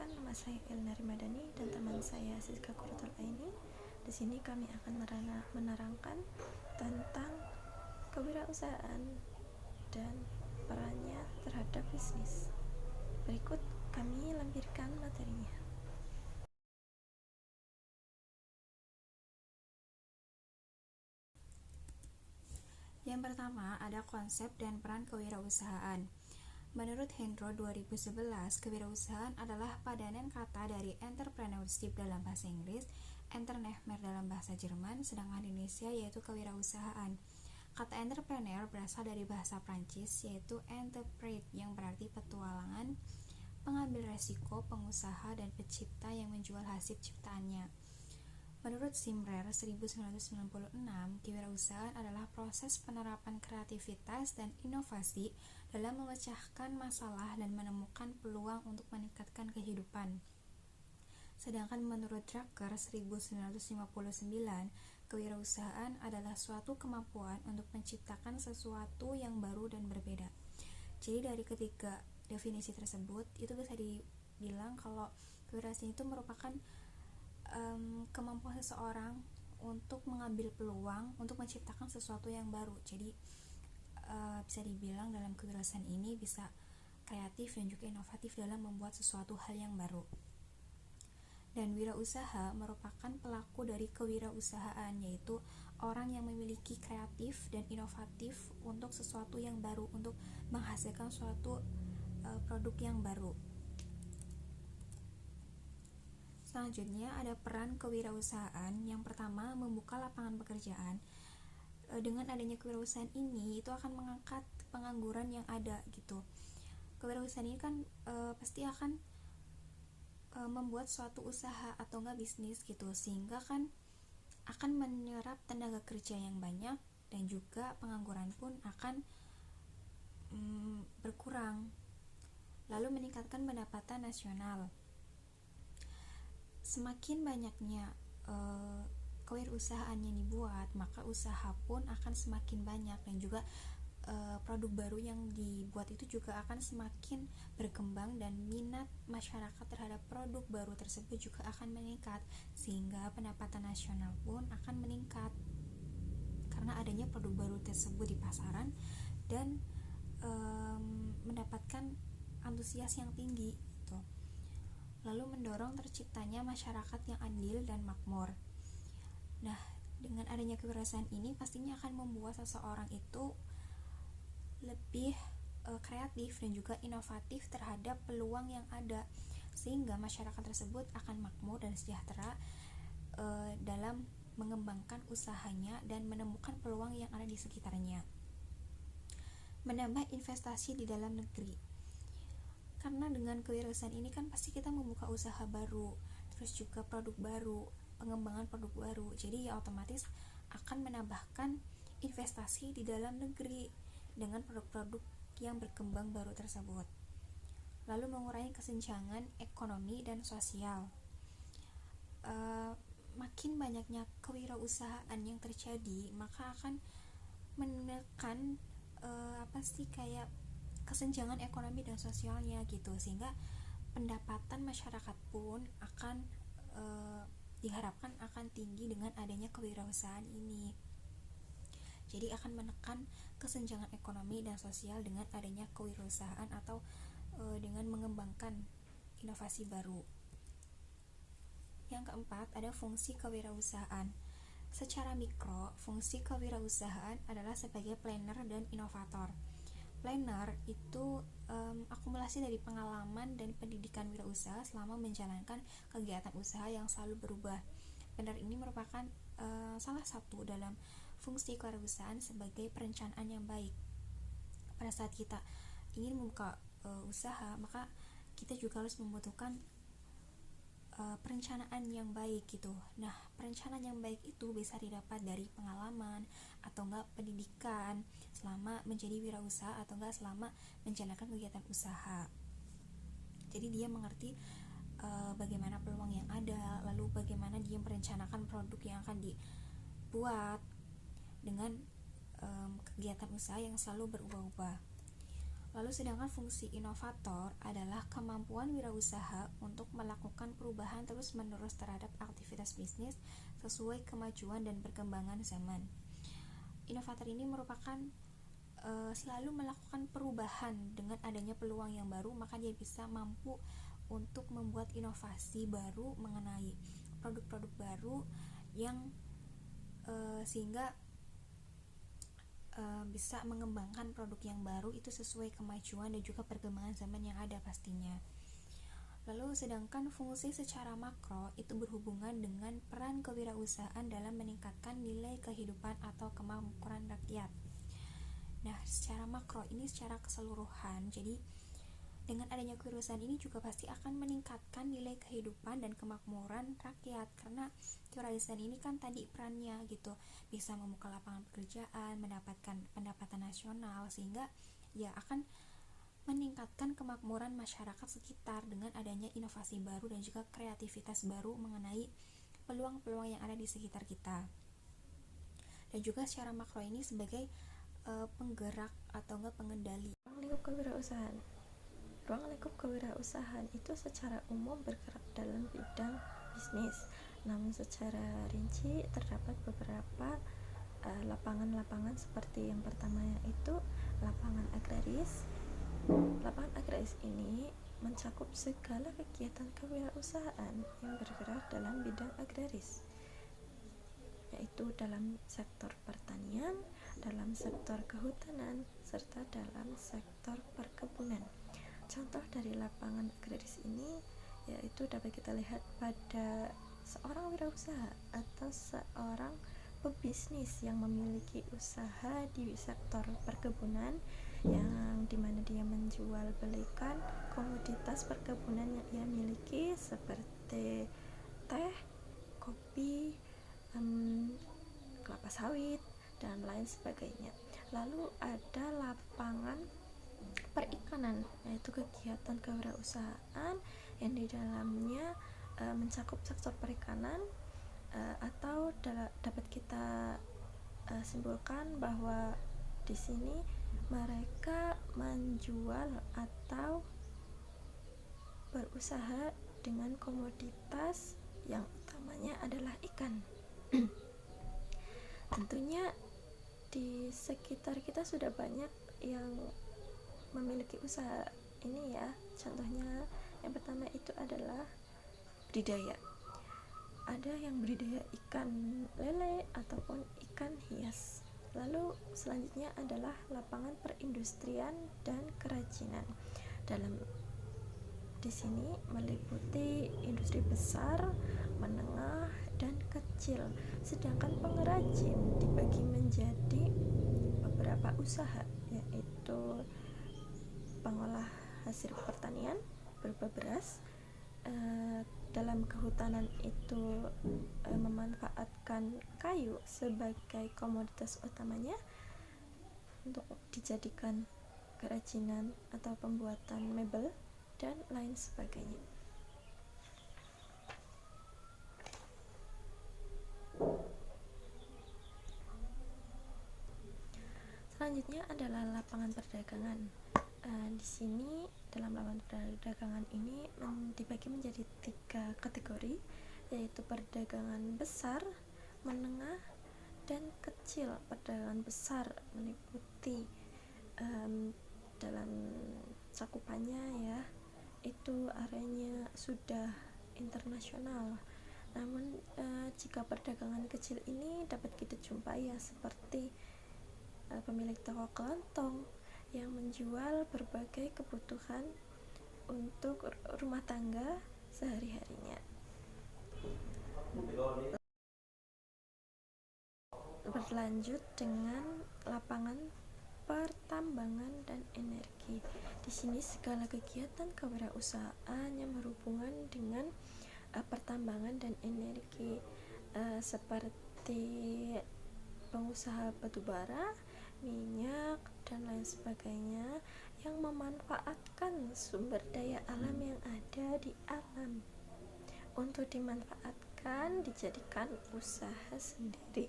Perkenalkan, nama saya Elnari Madani dan teman saya Siska Qurratul Aini. Di sini kami akan menerangkan tentang kewirausahaan dan perannya terhadap bisnis. Berikut kami lampirkan materinya. Yang pertama, ada konsep dan peran kewirausahaan. Menurut Hendro 2011, kewirausahaan adalah padanan kata dari entrepreneurship dalam bahasa Inggris, Unternehmer dalam bahasa Jerman, sedangkan di Indonesia yaitu kewirausahaan. Kata entrepreneur berasal dari bahasa Prancis yaitu entrepreneur yang berarti petualangan, pengambil resiko, pengusaha, dan pencipta yang menjual hasil ciptaannya. Menurut Simrer 1996, kewirausahaan adalah proses penerapan kreativitas dan inovasi dalam memecahkan masalah dan menemukan peluang untuk meningkatkan kehidupan. Sedangkan menurut Drucker 1959, kewirausahaan adalah suatu kemampuan untuk menciptakan sesuatu yang baru dan berbeda. Jadi dari ketiga definisi tersebut, itu bisa dibilang kalau kewirausahaan itu merupakan kemampuan seseorang untuk mengambil peluang untuk menciptakan sesuatu yang baru. Jadi bisa dibilang dalam kewirausahaan ini bisa kreatif dan juga inovatif dalam membuat sesuatu hal yang baru. Dan wirausaha merupakan pelaku dari kewirausahaan, yaitu orang yang memiliki kreatif dan inovatif untuk sesuatu yang baru, untuk menghasilkan suatu produk yang baru. Selanjutnya ada peran kewirausahaan. Yang pertama, membuka lapangan pekerjaan. Dengan adanya kewirausahaan ini, itu akan mengangkat pengangguran yang ada gitu. Kewirausahaan ini kan pasti akan membuat suatu usaha atau enggak bisnis gitu, sehingga kan akan menyerap tenaga kerja yang banyak dan juga pengangguran pun akan berkurang. Lalu meningkatkan pendapatan nasional. Semakin banyaknya kewirausahaan yang dibuat, maka usaha pun akan semakin banyak dan juga produk baru yang dibuat itu juga akan semakin berkembang dan minat masyarakat terhadap produk baru tersebut juga akan meningkat, sehingga pendapatan nasional pun akan meningkat karena adanya produk baru tersebut di pasaran dan mendapatkan antusias yang tinggi gitu. Lalu mendorong terciptanya masyarakat yang adil dan makmur. Nah, dengan adanya kewirausahaan ini pastinya akan membuat seseorang itu lebih kreatif dan juga inovatif terhadap peluang yang ada, sehingga masyarakat tersebut akan makmur dan sejahtera dalam mengembangkan usahanya dan menemukan peluang yang ada di sekitarnya. Menambah investasi di dalam negeri. Karena dengan kewirausahaan ini kan pasti kita membuka usaha baru, terus juga produk baru, pengembangan produk baru. Jadi ya otomatis akan menambahkan investasi di dalam negeri dengan produk-produk yang berkembang baru tersebut. Lalu mengurangi kesenjangan ekonomi dan sosial. Makin banyaknya kewirausahaan yang terjadi, maka akan menekan kesenjangan ekonomi dan sosialnya gitu, sehingga pendapatan masyarakat pun akan diharapkan akan tinggi dengan adanya kewirausahaan ini. Jadi akan menekan kesenjangan ekonomi dan sosial dengan adanya kewirausahaan atau dengan mengembangkan inovasi baru. Yang keempat, ada fungsi kewirausahaan. Secara mikro, fungsi kewirausahaan adalah sebagai planner dan inovator. Planner itu akumulasi dari pengalaman dan pendidikan wirausaha selama menjalankan kegiatan usaha yang selalu berubah. Planner ini merupakan salah satu dalam fungsi kewirausahaan sebagai perencanaan yang baik. Pada saat kita ingin membuka usaha, maka kita juga harus membutuhkan perencanaan yang baik gitu. Nah, perencanaan yang baik itu bisa didapat dari pengalaman atau enggak pendidikan selama menjadi wirausaha atau enggak selama menjalankan kegiatan usaha. Jadi dia mengerti bagaimana peluang yang ada, lalu bagaimana dia merencanakan produk yang akan dibuat dengan kegiatan usaha yang selalu berubah-ubah. Lalu sedangkan fungsi inovator adalah kemampuan wirausaha untuk melakukan perubahan terus-menerus terhadap aktivitas bisnis sesuai kemajuan dan perkembangan zaman. Inovator ini merupakan selalu melakukan perubahan dengan adanya peluang yang baru, maka dia bisa mampu untuk membuat inovasi baru mengenai produk-produk baru yang sehingga bisa mengembangkan produk yang baru itu sesuai kemajuan dan juga perkembangan zaman yang ada pastinya. Lalu sedangkan fungsi secara makro itu berhubungan dengan peran kewirausahaan dalam meningkatkan nilai kehidupan atau kemakmuran rakyat. Nah, secara makro ini secara keseluruhan, jadi dengan adanya kewirausahaan ini juga pasti akan meningkatkan nilai kehidupan dan kemakmuran rakyat, karena kewirausahaan ini kan tadi perannya gitu, bisa membuka lapangan pekerjaan, mendapatkan pendapatan nasional, sehingga ya akan meningkatkan kemakmuran masyarakat sekitar dengan adanya inovasi baru dan juga kreativitas baru mengenai peluang-peluang yang ada di sekitar kita. Dan juga secara makro ini sebagai penggerak atau enggak pengendali. Ruang lingkup kewirausahaan itu secara umum bergerak dalam bidang bisnis, namun secara rinci terdapat beberapa lapangan-lapangan seperti yang pertama yaitu lapangan agraris. Lapangan agraris ini mencakup segala kegiatan kewirausahaan yang bergerak dalam bidang agraris, yaitu dalam sektor pertanian, dalam sektor kehutanan, serta dalam sektor perkebunan. Contoh dari lapangan agraris ini yaitu dapat kita lihat pada seorang wirausaha atau seorang pebisnis yang memiliki usaha di sektor perkebunan, yang dimana dia menjual belikan komoditas perkebunan yang ia miliki seperti teh, kopi, kelapa sawit, dan lain sebagainya. Lalu ada lapangan perikanan, yaitu kegiatan kewirausahaan yang di dalamnya mencakup sektor perikanan, atau dapat kita simpulkan bahwa di sini mereka menjual atau berusaha dengan komoditas yang utamanya adalah ikan. Tentunya di sekitar kita sudah banyak yang memiliki usaha ini ya. Contohnya yang pertama itu adalah budidaya. Ada yang budidaya ikan lele ataupun ikan hias. Lalu selanjutnya adalah lapangan perindustrian dan kerajinan. Di sini meliputi industri besar, menengah, dan kecil. Sedangkan pengrajin dibagi menjadi beberapa usaha, yaitu pengolah hasil pertanian berupa beras. Dalam kehutanan itu memanfaatkan kayu sebagai komoditas utamanya untuk dijadikan kerajinan atau pembuatan mebel dan lain sebagainya. Selanjutnya adalah lapangan perdagangan. Di sini dalam lapangan perdagangan ini dibagi menjadi 3 kategori, yaitu perdagangan besar, menengah, dan kecil. Perdagangan besar meliputi dalam cakupannya ya, itu areanya sudah internasional. Namun jika perdagangan kecil ini dapat kita jumpai ya, seperti pemilik toko kelontong yang menjual berbagai kebutuhan untuk rumah tangga sehari-harinya. Berlanjut dengan lapangan pertambangan dan energi. Di sini segala kegiatan kewirausahaan yang berhubungan dengan pertambangan dan energi, seperti pengusaha batubara, minyak, dan lain sebagainya, yang memanfaatkan sumber daya alam yang ada di alam untuk dimanfaatkan, dijadikan usaha sendiri.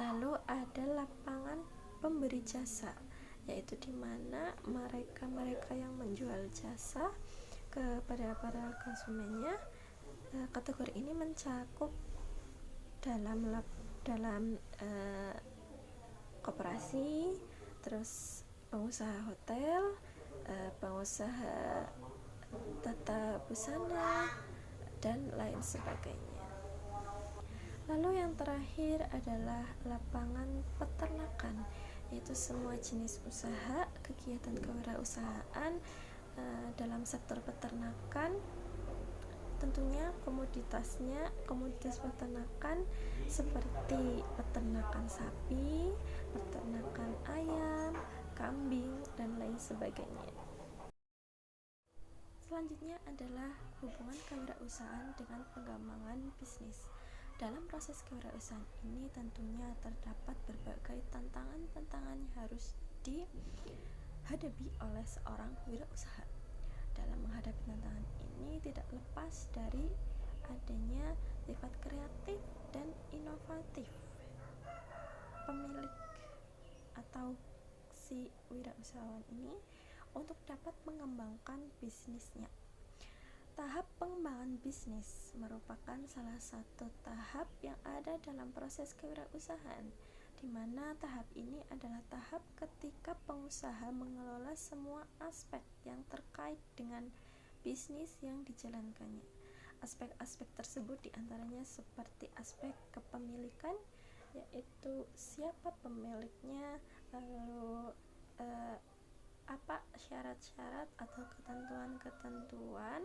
Lalu ada lapangan pemberi jasa, yaitu di mana mereka yang menjual jasa kepada para konsumennya. Kategori ini mencakup dalam koperasi, terus pengusaha hotel, pengusaha tata busana, dan lain sebagainya. Lalu yang terakhir adalah lapangan peternakan, yaitu semua jenis usaha, kegiatan kewirausahaan dalam sektor peternakan. Tentunya komoditas peternakan seperti peternakan sapi, peternakan ayam, kambing, dan lain sebagainya. Selanjutnya adalah hubungan kewirausahaan dengan pengembangan bisnis. Dalam proses kewirausahaan ini tentunya terdapat berbagai tantangan yang harus dihadapi oleh seorang wirausaha. Dalam menghadapi tantangan ini tidak lepas dari adanya sifat kreatif dan inovatif pemilik atau si wirausahawan ini untuk dapat mengembangkan bisnisnya. Tahap pengembangan bisnis merupakan salah satu tahap yang ada dalam proses kewirausahaan, di mana tahap ini adalah tahap ketika pengusaha mengelola semua aspek yang terkait dengan bisnis yang dijalankannya. Aspek-aspek tersebut diantaranya seperti aspek kepemilikan, yaitu siapa pemiliknya, lalu apa syarat-syarat atau ketentuan-ketentuan,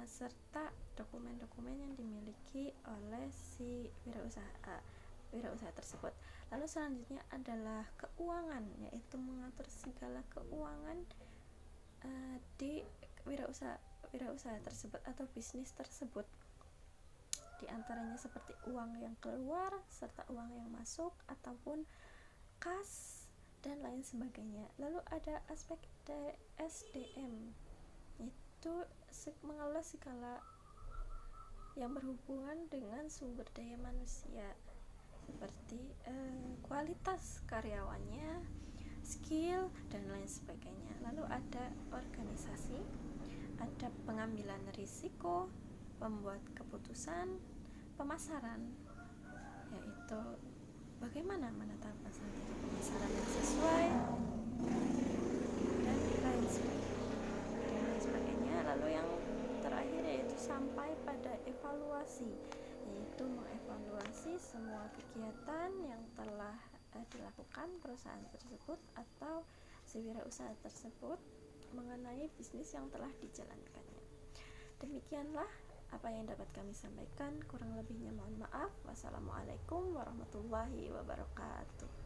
serta dokumen-dokumen yang dimiliki oleh si wirausaha tersebut. Lalu selanjutnya adalah keuangan, yaitu mengatur segala keuangan di wirausaha tersebut atau bisnis tersebut, di antaranya seperti uang yang keluar serta uang yang masuk ataupun kas dan lain sebagainya. Lalu ada aspek SDM, yaitu mengelola segala yang berhubungan dengan sumber daya manusia, seperti kualitas karyawannya, skill, dan lain sebagainya. Lalu ada organisasi, ada pengambilan risiko, pembuat keputusan, pemasaran, yaitu bagaimana menetapkan strategi pemasaran yang sesuai, dan lain sebagainya. Lalu yang terakhir yaitu sampai pada evaluasi, yaitu mengevaluasi semua kegiatan yang telah dilakukan perusahaan tersebut atau si wirausaha tersebut mengenai bisnis yang telah dijalankannya. Demikianlah apa yang dapat kami sampaikan, kurang lebihnya mohon maaf. Wassalamualaikum warahmatullahi wabarakatuh.